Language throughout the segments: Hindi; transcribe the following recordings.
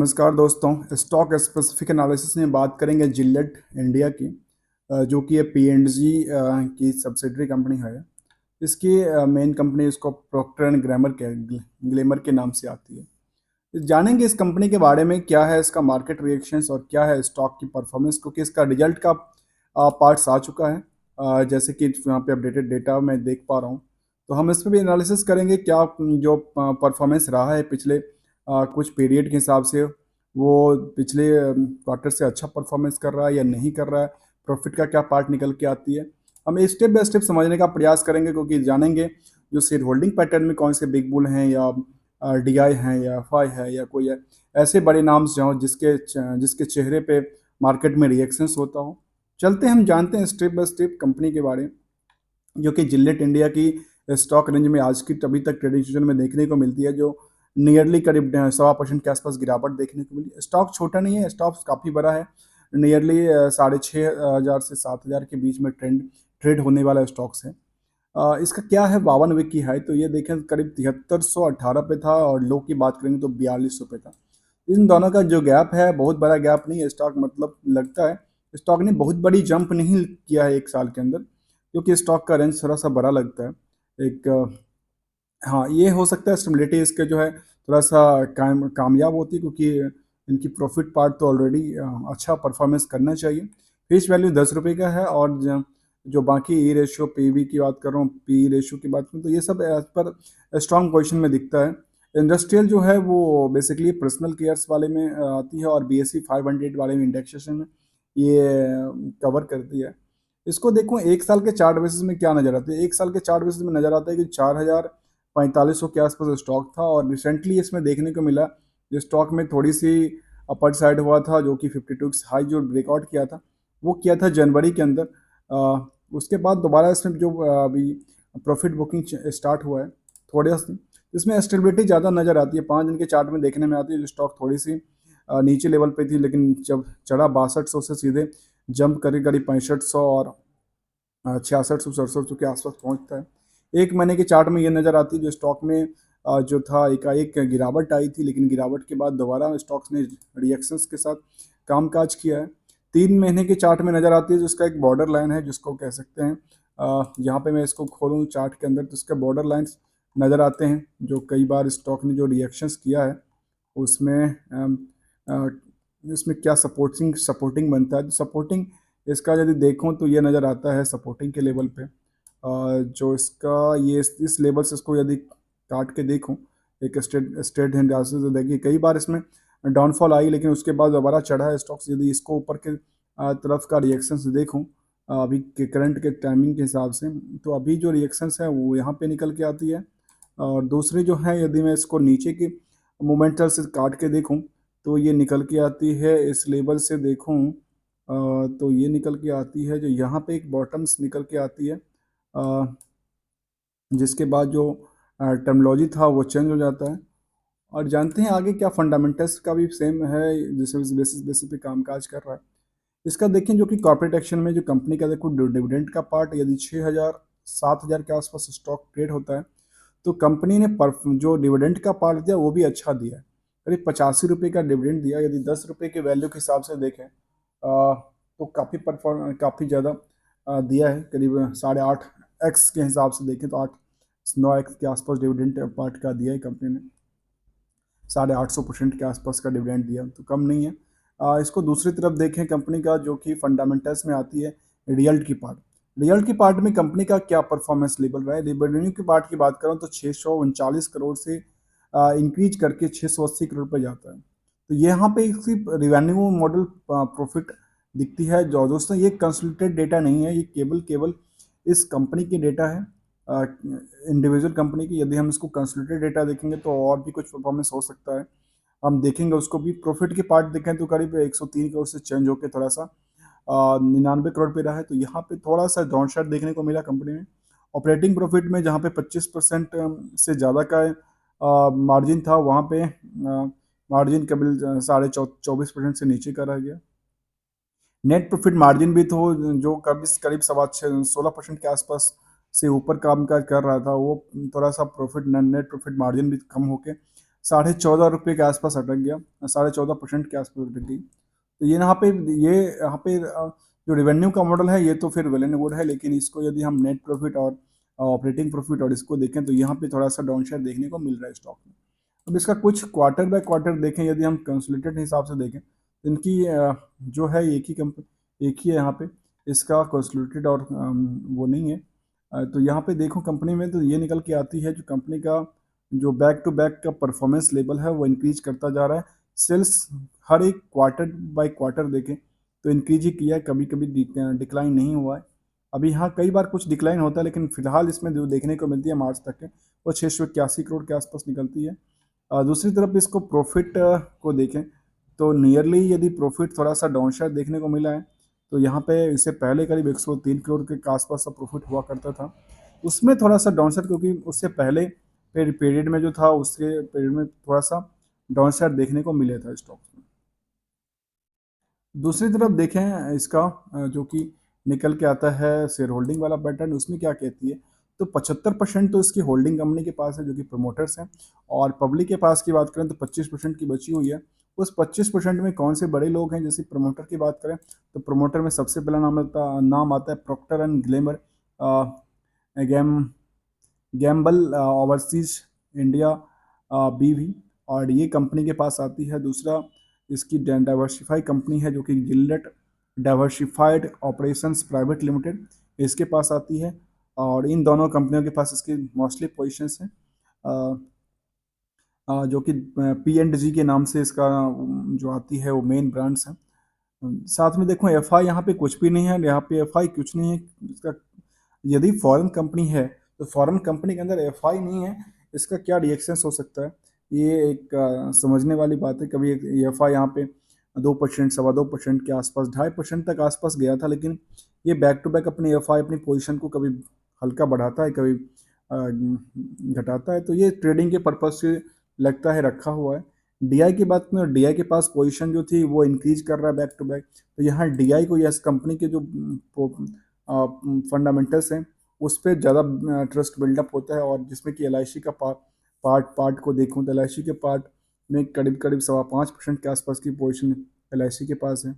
नमस्कार दोस्तों, स्टॉक स्पेसिफिक एनालिसिस में बात करेंगे जिलेट इंडिया की, जो कि पी&जी की सब्सिडरी कंपनी है। इसकी मेन कंपनी इसको प्रॉक्टर एंड ग्लेमर के नाम से आती है। जानेंगे इस कंपनी के बारे में, क्या है इसका मार्केट रिएक्शंस और क्या है स्टॉक की परफॉर्मेंस, क्योंकि इसका रिजल्ट का पार्ट्स आ चुका है। जैसे कि यहाँ पे अपडेटेड डेटा मैं देख पा रहा हूँ, तो हम इस पर भी एनालिसिस करेंगे क्या जो परफॉर्मेंस रहा है पिछले कुछ पीरियड के हिसाब से, वो पिछले क्वार्टर से अच्छा परफॉर्मेंस कर रहा है या नहीं कर रहा है, प्रॉफिट का क्या पार्ट निकल के आती है। हम स्टेप बाय स्टेप समझने का प्रयास करेंगे, क्योंकि जानेंगे जो शेयर होल्डिंग पैटर्न में कौन से बिग बुल हैं या डीआई हैं या एफआई है या कोई ऐसे बड़े नाम्स जो जिसके चेहरे पे मार्केट में रिएक्शंस होता हो। चलते हैं, हम जानते हैं स्टेप बाय स्टेप कंपनी के बारे में, जो कि जिलेट इंडिया की स्टॉक रेंज में आज की अभी तक ट्रेडिंग सेशन में देखने को मिलती है, जो नियरली करीब 1.25% के आसपास गिरावट देखने को मिली। स्टॉक छोटा नहीं है, स्टॉक काफ़ी बड़ा है। नियरली 6,500 से 7,000 के बीच में ट्रेड होने वाला स्टॉक्स है। इसका क्या है 52 वीक की हाई, तो ये देखें करीब 7318 पे था, और लो की बात करेंगे तो 4200 पे था। इन दोनों का जो गैप है बहुत बड़ा गैप नहीं है। स्टॉक मतलब लगता है स्टॉक ने बहुत बड़ी जंप नहीं किया है एक साल के अंदर, क्योंकि स्टॉक का रेंज थोड़ा सा बड़ा लगता है। एक हाँ, ये हो सकता है स्टेबिलिटी इसके जो है थोड़ा सा कामयाब होती है, क्योंकि इनकी प्रॉफिट पार्ट तो ऑलरेडी अच्छा परफॉर्मेंस करना चाहिए। फेस वैल्यू 10 रुपये का है, और जो बाकी ई रेशियो पी की बात कर रहा हूँ, पी रेशियो की बात करूँ, तो ये सब एज पर स्ट्रॉन्ग पोजिशन में दिखता है। इंडस्ट्रियल जो है वो बेसिकली पर्सनल केयर्स वाले में आती है, और BSE 500 वाले में इंडेक्सेशन में ये कवर करती है। इसको देखो एक साल के चार्ट बेसिस में क्या नज़र आता है। एक साल के चार्ट बेसिस में नज़र आता है कि 4,045 के आसपास स्टॉक था, और रिसेंटली इसमें देखने को मिला जो स्टॉक में थोड़ी सी अपर साइड हुआ था, जो कि 52 हाई जो ब्रेकआउट किया था, वो किया था जनवरी के अंदर। उसके बाद दोबारा इसमें जो अभी प्रॉफिट बुकिंग स्टार्ट हुआ है थोड़े से, इसमें स्टेबिलिटी ज़्यादा नज़र आती है। 5 दिन के चार्ट में देखने में आती है जो स्टॉक थोड़ी सी नीचे लेवल पे थी, लेकिन जब चढ़ा 6200 से सीधे जंप करीब करीब 6500 और 6600 6700 के आसपास पहुंचता है। एक महीने के चार्ट में ये नज़र आती है जो स्टॉक में जो था एकाएक गिरावट आई थी, लेकिन गिरावट के बाद दोबारा स्टॉक्स ने रिएक्शंस के साथ कामकाज किया है। 3 महीने के चार्ट में नज़र आती है, जिसका एक बॉर्डर लाइन है जिसको कह सकते हैं, यहाँ पे मैं इसको खोलूँ चार्ट के अंदर तो इसके बॉर्डर लाइन्स नज़र आते हैं, जो कई बार स्टॉक ने जो रिएक्शंस किया है उसमें इसमें क्या सपोर्टिंग सपोर्टिंग बनता है। तो सपोर्टिंग इसका यदि देखूं तो ये नज़र आता है सपोर्टिंग के लेवल पे, जो इसका ये इस लेवल से इसको यदि काट के देखूं एक स्ट्रेट हैंड एनालिसिस से, देखिए कई बार इसमें डाउनफॉल आई, लेकिन उसके बाद दोबारा चढ़ा है स्टॉक्स। यदि इसको ऊपर के तरफ का रिएक्शंस देखूं अभी के करंट के टाइमिंग के हिसाब से, तो अभी जो रिएक्शंस है वो यहाँ पे निकल के आती है। और दूसरी जो है, यदि मैं इसको नीचे के मोमेंटल से काट के देखूं तो ये निकल के आती है इस लेवल से देखूं, तो ये निकल के आती है जो यहाँ पे एक बॉटम्स निकल के आती है, जिसके बाद जो टर्मोलॉजी था वो चेंज हो जाता है। और जानते हैं आगे क्या फंडामेंटल्स का भी सेम है, जिस बेसिस पे कामकाज कर रहा है। इसका देखें जो कि कॉर्पोरेट एक्शन में जो कंपनी का देखो डिविडेंड का पार्ट, यदि 6,000 7,000 के आसपास स्टॉक ट्रेड होता है, तो कंपनी ने जो डिविडेंड का पार्ट दिया वो भी अच्छा दिया है। करीब 85 रुपये का डिविडेंड दिया। यदि 10 रुपये के वैल्यू के हिसाब से देखें तो काफ़ी ज़्यादा दिया है। करीब 8.5x के हिसाब से देखें तो 8-9x के आसपास डिविडेंड पार्ट का दिया है कंपनी ने। 850% के आसपास का डिविडेंड दिया, तो कम नहीं है। इसको दूसरी तरफ देखें कंपनी का, जो कि फंडामेंटल्स में आती है रिजल्ट की पार्ट। रिजल्ट की पार्ट में कंपनी का क्या परफॉर्मेंस लेवल रहा है। रेवेन्यू की पार्ट की बात करूँ तो 639 करोड़ से इंक्रीज करके 680 करोड़ पर जाता है। तो यहाँ पे इसकी रिवेन्यू मॉडल प्रॉफिट दिखती है। जो दोस्तों ये कंसल्टेड डेटा नहीं है, ये केवल इस कंपनी की डेटा है, इंडिविजुअल कंपनी की। यदि हम इसको कंसल्टेड डेटा देखेंगे तो और भी कुछ परफॉर्मेंस हो सकता है, हम देखेंगे उसको भी। प्रॉफिट के पार्ट देखें तो करीब 103 करोड़ से चेंज होकर थोड़ा सा 99 करोड़ पे रहा है, तो यहाँ पे थोड़ा सा डाउन साइड देखने को मिला कंपनी में। ऑपरेटिंग प्रॉफिट में जहाँ पे 25% से ज़्यादा का मार्जिन था, वहाँ पे मार्जिन करीब 24% से नीचे का रह गया। नेट प्रॉफिट मार्जिन भी तो जो करीब करीब 16% के आसपास से ऊपर काम काज कर रहा था, वो थोड़ा सा प्रॉफिट नेट प्रॉफिट मार्जिन भी कम होके ₹14.5 के आसपास अटक गया, 14.5% के आसपास अटक गई। तो ये यहाँ पे जो रेवेन्यू का मॉडल है ये तो फिर वेल एंड गुड है, लेकिन इसको यदि हम नेट प्रॉफिट और ऑपरेटिंग प्रॉफिट और इसको देखें तो यहाँ पे थोड़ा सा डाउन शेयर देखने को मिल रहा है स्टॉक में। अब इसका कुछ क्वार्टर बाय क्वार्टर देखें, यदि हम कंसोलिडेटेड हिसाब से देखें तो इनकी जो है एक ही है यहाँ पे, इसका कंसोलिडेटेड और वो नहीं है। तो यहाँ पे देखो कंपनी में तो ये निकल के आती है, जो कंपनी का जो बैक टू बैक का परफॉर्मेंस लेवल है वो इंक्रीज करता जा रहा है। सेल्स हर एक क्वार्टर बाय क्वार्टर देखें तो इंक्रीज ही किया है, कभी कभी डिक्लाइन नहीं हुआ है। अभी हाँ कई बार कुछ डिक्लाइन होता है, लेकिन फिलहाल इसमें जो देखने को मिलती है मार्च तक के वो 681 करोड़ के आसपास निकलती है। दूसरी तरफ इसको प्रॉफिट को देखें तो नियरली यदि प्रॉफिट थोड़ा सा डाउन शेयर देखने को मिला है, तो यहाँ पे इससे पहले करीब 103 करोड़ के आसपास का प्रॉफिट हुआ करता था, उसमें थोड़ा सा डाउन शेयर, क्योंकि उससे पहले पीरियड में जो था उसके पीरियड में थोड़ा सा डाउन शेयर देखने को मिले था स्टॉक्स में। दूसरी तरफ देखें इसका जो कि निकल के आता है शेयर होल्डिंग वाला पैटर्न, उसमें क्या कहती है, तो 75% तो इसकी होल्डिंग कंपनी के पास है जो कि प्रमोटर्स हैं, और पब्लिक के पास की बात करें तो 25% की बची हुई है। उस 25% में कौन से बड़े लोग हैं, जैसे प्रमोटर की बात करें तो प्रमोटर में सबसे पहला नाम आता है Procter and glamour gam Gamble overseas India BV, और ये कंपनी के पास आती है। दूसरा इसकी डाइवर्सिफाई कंपनी है जो कि गिल्डेट डाइवर्सिफाइड ऑपरेशंस प्राइवेट लिमिटेड, इसके पास आती है, और इन दोनों कंपनियों के पास इसकी मोस्टली पोजीशंस हैं, जो कि P&G के नाम से इसका जो आती है वो मेन ब्रांड्स हैं। साथ में देखो एफ आई यहाँ पे कुछ भी नहीं है, यहाँ पे एफ आई कुछ नहीं है इसका। यदि फॉरेन कंपनी है तो फॉरेन कंपनी के अंदर एफ आई नहीं है, इसका क्या रिएक्शंस हो सकता है, ये एक समझने वाली बात है। कभी एफ आई यहाँ पे 2%, 2.25% के आसपास, 2.5% तक आसपास गया था, लेकिन ये बैक टू बैक अपनी एफ आई अपनी पोजिशन को कभी हल्का बढ़ाता है, कभी घटाता है, तो ये ट्रेडिंग के पर्पज से लगता है रखा हुआ है। डीआई की बात करें, डीआई के पास पोजीशन जो थी वो इंक्रीज कर रहा है बैक टू बैक, तो यहाँ डीआई को यस कंपनी के जो फंडामेंटल्स हैं उस पर ज़्यादा ट्रस्ट बिल्डअप होता है, और जिसमें कि एल का पार्ट को देखूँ तो एल के पार्ट में करीब करीब 5.25% के आसपास की पोजीशन एल के पास है।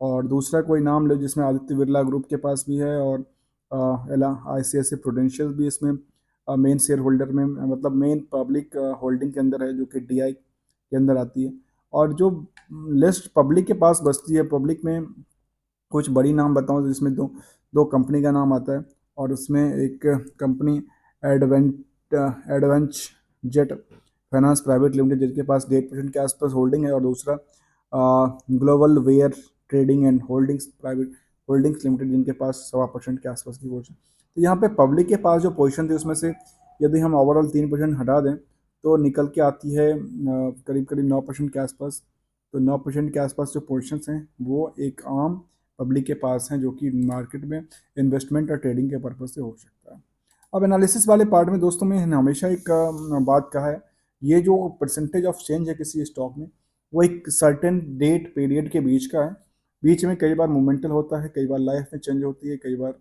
और दूसरा कोई नाम लो जिसमें आदित्य बिरला ग्रुप के पास भी है, और ICICI प्रूडेंशियल भी इसमें मेन शेयर होल्डर में, मतलब मेन पब्लिक होल्डिंग के अंदर है, जो कि डीआई के अंदर आती है। और जो लिस्ट पब्लिक के पास बचती है, पब्लिक में कुछ बड़ी नाम बताऊं तो जिसमें दो दो कंपनी का नाम आता है, और उसमें एक company Advent Adventz Jet Finance Private Limited जिसके पास 1.5% के आसपास होल्डिंग है, और दूसरा Global Ware Trading and Holdings Limited जिनके पास 1.25% के आसपास की पोजीशन। तो यहाँ पे पब्लिक के पास जो पोजीशन थी उसमें से यदि हम ओवरऑल 3% हटा दें तो निकल के आती है करीब करीब 9% के आसपास। तो 9% के आसपास जो पोजीशंस हैं वो एक आम पब्लिक के पास हैं, जो कि मार्केट में इन्वेस्टमेंट और ट्रेडिंग के पर्पज से हो सकता है। अब एनालिसिस वाले पार्ट में दोस्तों में हमेशा एक बात कहा है, ये जो परसेंटेज ऑफ चेंज है किसी स्टॉक में वो एक सर्टेन डेट पीरियड के बीच का है। बीच में कई बार मोमेंटल होता है, कई बार लाइफ में चेंज होती है, कई बार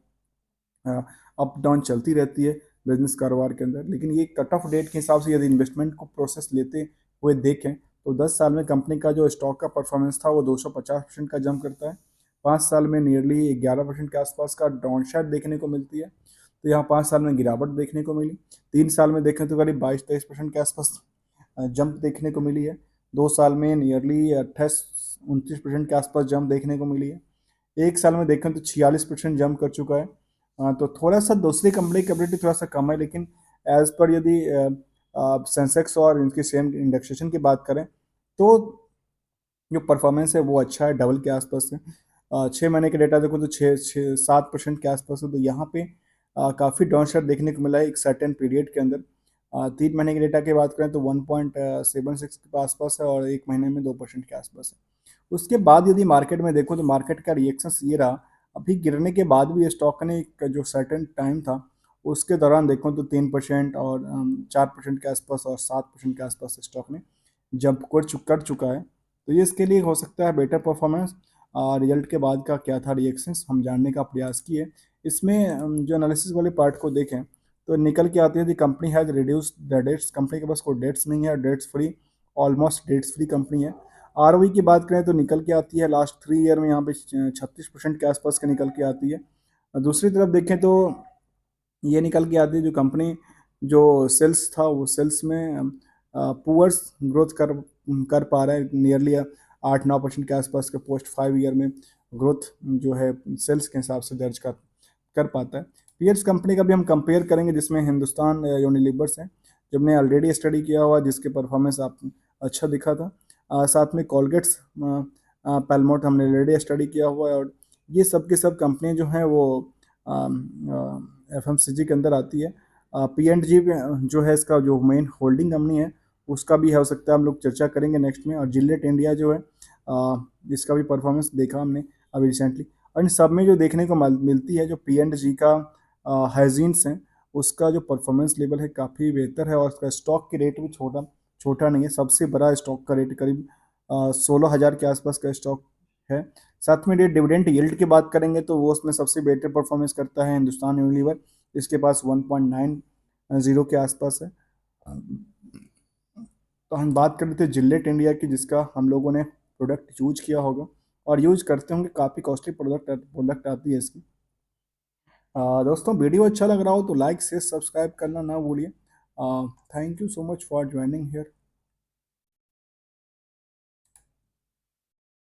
अप डाउन चलती रहती है बिजनेस कारोबार के अंदर। लेकिन ये कट ऑफ डेट के हिसाब से यदि इन्वेस्टमेंट को प्रोसेस लेते हुए देखें तो 10 साल में कंपनी का जो स्टॉक का परफॉर्मेंस था वो 250% का जंप करता है। 5 साल में नियरली 11% के आसपास का डाउन साइड देखने को मिलती है, तो यहाँ 5 साल में गिरावट देखने को मिली। 3 साल में देखें तो करीब 22-23% के आसपास जंप देखने को मिली है। 2 साल में नियरली 28-29% के आसपास जंप देखने को मिली है। 1 साल में देखें तो 46% जंप कर चुका है। तो थोड़ा सा दूसरी कंपनी की एबिलिटी थोड़ा सा कम है, लेकिन एज पर यदि सेंसेक्स और इनकी सेम इंडेक्सेशन की बात करें तो जो परफॉर्मेंस है वो अच्छा है, डबल के आसपास है। 6 महीने के डेटा देखो तो 6-7% के आसपास है, तो यहाँ पे काफ़ी डाउनसाइड देखने को मिला है एक सर्टेन पीरियड के अंदर। 3 महीने के डेटा की बात करें तो 1.76 के आसपास है, और 1 महीने में 2% के आसपास है। उसके बाद यदि मार्केट में देखो तो मार्केट का रिएक्शन ये रहा, अभी गिरने के बाद भी स्टॉक ने एक जो सर्टेन टाइम था उसके दौरान देखो तो 3% और 4% के आसपास और 7% के आसपास स्टॉक ने जंप कर चुका है। तो ये इसके लिए हो सकता है बेटर परफॉर्मेंस। रिजल्ट के बाद का क्या था रिएक्शंस हम जानने का प्रयास किए। इसमें जो एनालिसिस वाले पार्ट को देखें तो निकल के आती है the company has reduce the debts, company के पास कोई डेट्स नहीं है, debts free, almost debts free company है। आरओई की बात करें तो निकल के आती है लास्ट 3 ईयर में यहाँ पे 36% के आसपास के निकल के आती है। दूसरी तरफ देखें तो ये निकल के आती है जो कंपनी जो सेल्स था वो सेल्स में पुअर्स ग्रोथ कर पा रहा है, नियरली 8-9% के आसपास के पोस्ट 5 ईयर में ग्रोथ जो है सेल्स के हिसाब से दर्ज कर पाता है। पीयर्स कंपनी का भी हम कंपेयर करेंगे जिसमें हिंदुस्तान यूनिलीवर्स है, जब हमने ऑलरेडी स्टडी किया हुआ जिसके परफॉर्मेंस आप अच्छा दिखा था। साथ में कोलगेट्स पेलमोट हमने ऑलरेडी स्टडी किया हुआ है, और ये सब के सब कंपनी जो हैं वो एफएमसीजी के अंदर आती है। पी&जी जो है इसका जो मेन होल्डिंग कंपनी है उसका भी हो सकता है हम लोग चर्चा करेंगे नेक्स्ट में। और जिलेट इंडिया जो है इसका भी परफॉर्मेंस देखा हमने अभी रिसेंटली, और इन सब में जो देखने को मिलती है जो पी&जी का हाइजीन्स हैं उसका जो परफॉर्मेंस लेवल है काफ़ी बेहतर है, और उसका स्टॉक की रेट भी छोटा छोटा नहीं है, सबसे बड़ा स्टॉक का रेट करीब 16,000 के आसपास का स्टॉक है। साथ में ये डिविडेंड यील्ड की बात करेंगे तो वो उसमें सबसे बेटर परफॉर्मेंस करता है हिंदुस्तान यूनिलीवर, इसके पास 1.90 के आसपास है। तो हम बात कर रहे थे जिलेट इंडिया की, जिसका हम लोगों ने प्रोडक्ट यूज किया होगा और यूज करते होंगे, काफ़ी कॉस्टली प्रोडक्ट आती है इसकी। दोस्तों वीडियो अच्छा लग रहा हो तो लाइक से सब्सक्राइब करना ना भूलिए। Thank you so much for joining here.